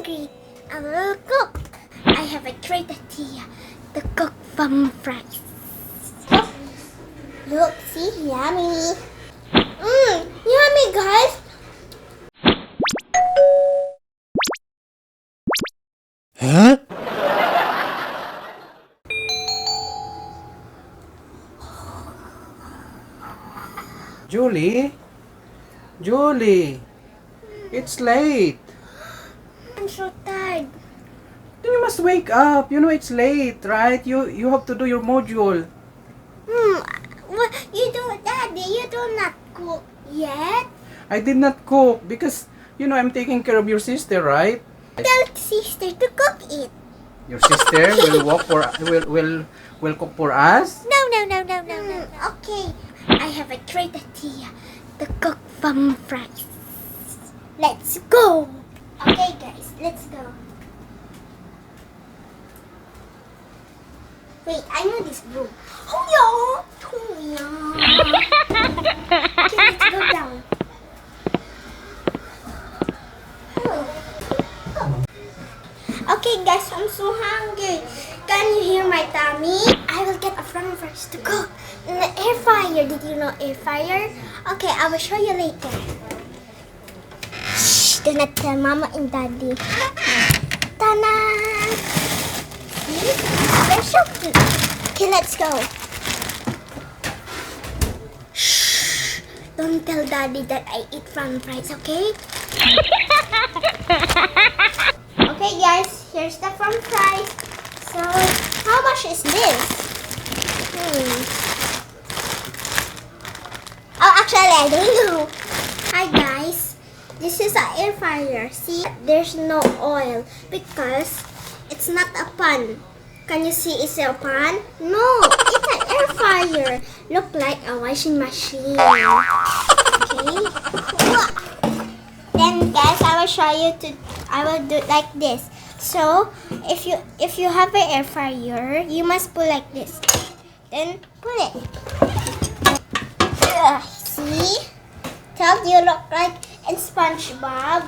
hungry. I will cook. I have a great idea to cook fun fries. Look, see, yummy. Yummy, guys. Huh? Julie? Julie! It's late. I'm so tired. Then you must wake up. You know it's late, right? You have to do your module. What you do, Daddy? You do not cook yet? I did not cook because I'm taking care of your sister, right? Tell sister to cook it. Your sister will cook for us? No. Okay, I have a great idea to cook fun fries. Let's go. Okay, guys, let's go. Wait, I know this room. Oh yeah. Okay, let's go down. Okay, guys, I'm so hungry. Can you hear my tummy? I will get a frying fries to cook in the air fryer. Did you know air fryer? Okay, I will show you later. Shh, do not tell Mama and Daddy. Ta-da! See? They're so cute. Okay, let's go. Shh! Don't tell Daddy that I eat frying fries, okay? Okay, guys, here's the french fries. So, how much is this? Oh, actually, I don't know. Hi, guys. This is an air fryer. See, there's no oil because it's not a pan. Can you see it's a pan? No, it's an air fryer. Look like a washing machine. Okay. Then, guys, I will show you I will do it like this. So, if you have an air fryer, you must pull like this. Then pull it. See? Told you look like in SpongeBob.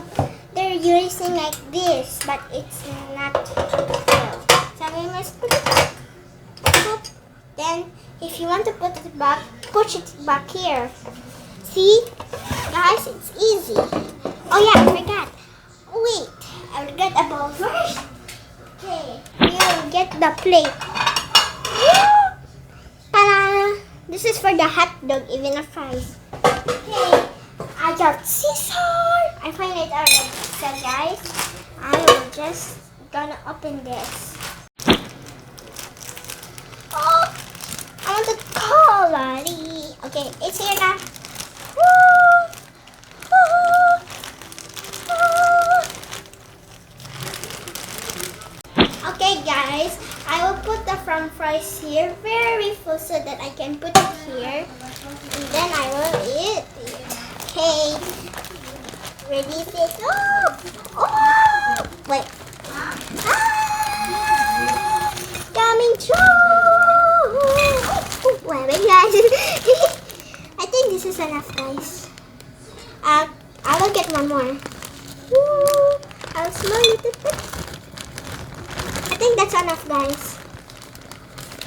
They're using like this, but it's not real. So we must put it back. Then, if you want to put it back, push it back here. See? Guys, it's easy. Oh yeah, I forgot. Wait, I will get a bowl first. Okay, we will get the plate. Ta-da! This is for the hot dog, even a fries. Okay, I got scissors. I find it already. So guys, I will just gonna open this. Oh, I want the Culinary. Okay, it's here now. Okay, guys, I will put the french fries here very full so that I can put it here, and then I will eat it. Okay, ready, set, oh, wait, coming through. Wait, guys. I think this is enough, guys. I will get one more. I'll smell it a bit. I think that's enough, guys.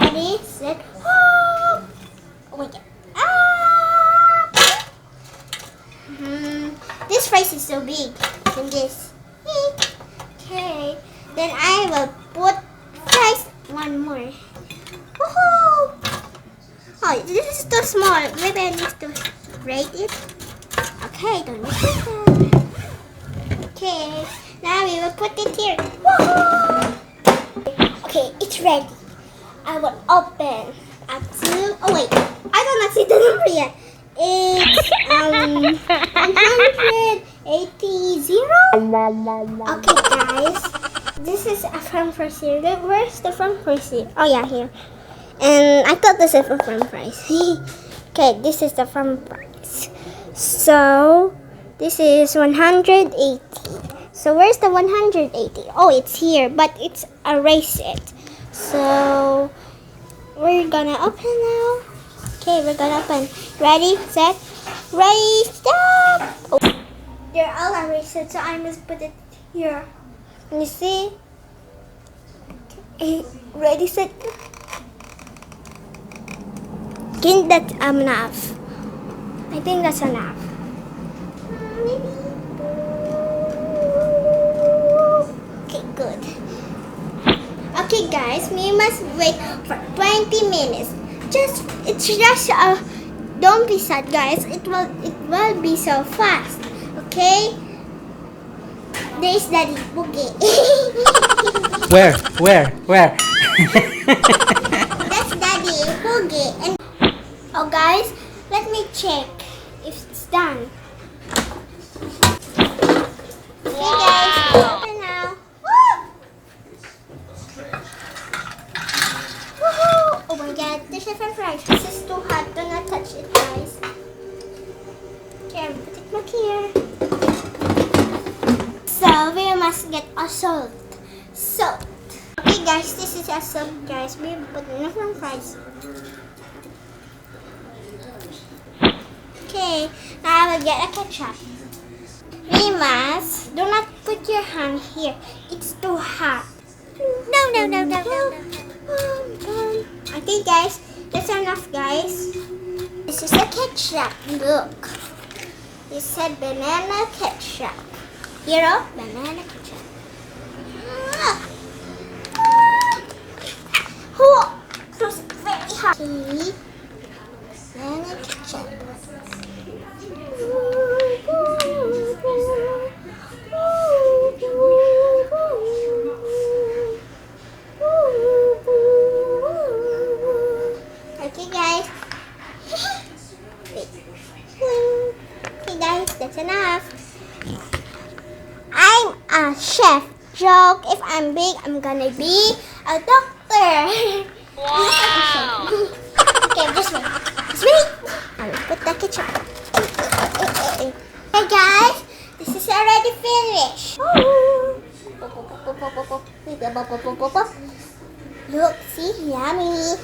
Ready, set, oh wait. This fries is so big than this. Okay, then I will put fries one more. Woohoo! Oh, this is too small. Maybe I need to rate it. Okay, don't need to. Okay, now we will put it here. Woohoo! Okay, it's ready. I will open up to. Oh wait, I do not see the number yet. It's 180. Okay, guys, this is a french fries here. Where's the french fries here? Oh yeah, here. And I thought this is for french fries. Okay, this is the french fries. So this is 180. So where's the 180? Oh, it's here, but it's erased it. So we're gonna open now. Okay, we're gonna open. Ready, set, ready, stop. Oh, they're all erased, so I must put it here. You see? Ready, set, go. I think that's enough. I think that's enough. Okay, good. Okay, guys, we must wait for 20 minutes. It's just don't be sad, guys. It will be so fast. Okay. There's Daddy Boogie. Where? That's Daddy Boogie. And oh, guys, let me check if it's done. Okay, guys, open now. Woo! Woohoo! Oh my God, there's a french fries. This is too hot. Do not touch it, guys. Okay, put it back here. So we must get a salt. Okay, guys, this is a salt, guys. We put enough french fries. Okay, now I will get a ketchup. We must do not put your hand here. It's too hot. No. Okay, guys, that's enough, guys. This is a ketchup. Look, it said banana ketchup. Hero, banana ketchup. Oh, it's very hot. Banana ketchup. Okay, guys. Okay, guys, that's enough. I'm a chef. Joke, if I'm big, I'm gonna be a doctor. Wow. Okay, just wait. I will put the ketchup. Hey guys, this is already finished. Look, see, yummy.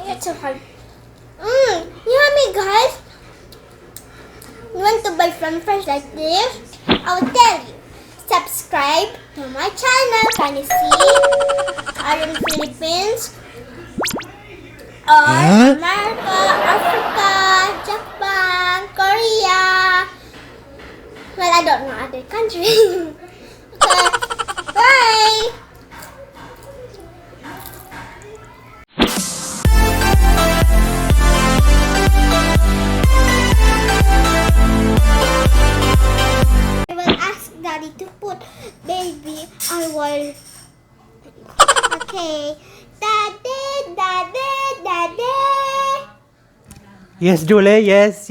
It's so hard. Yummy, guys. You want to buy french fries like this? I will tell you. Subscribe to my channel. Can you see? Are in Philippines, or America, Africa, Japan, Korea. Well, I don't know other countries. Okay, bye. I will ask Daddy to put baby. I will. Okay. Daddy. Yes, Julee. Yes.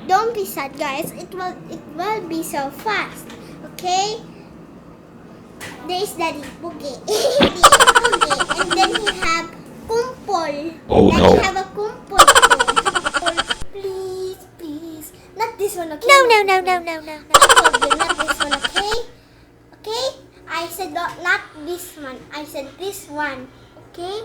Don't be sad, guys. It will be so fast. Okay? There's Daddy Boogie. And then he have kumpol. Oh, then no. he have a kumpol. Please. Not this one, okay? No. I told you, not this one, okay? Okay? I said not this one. I said this one. Okay?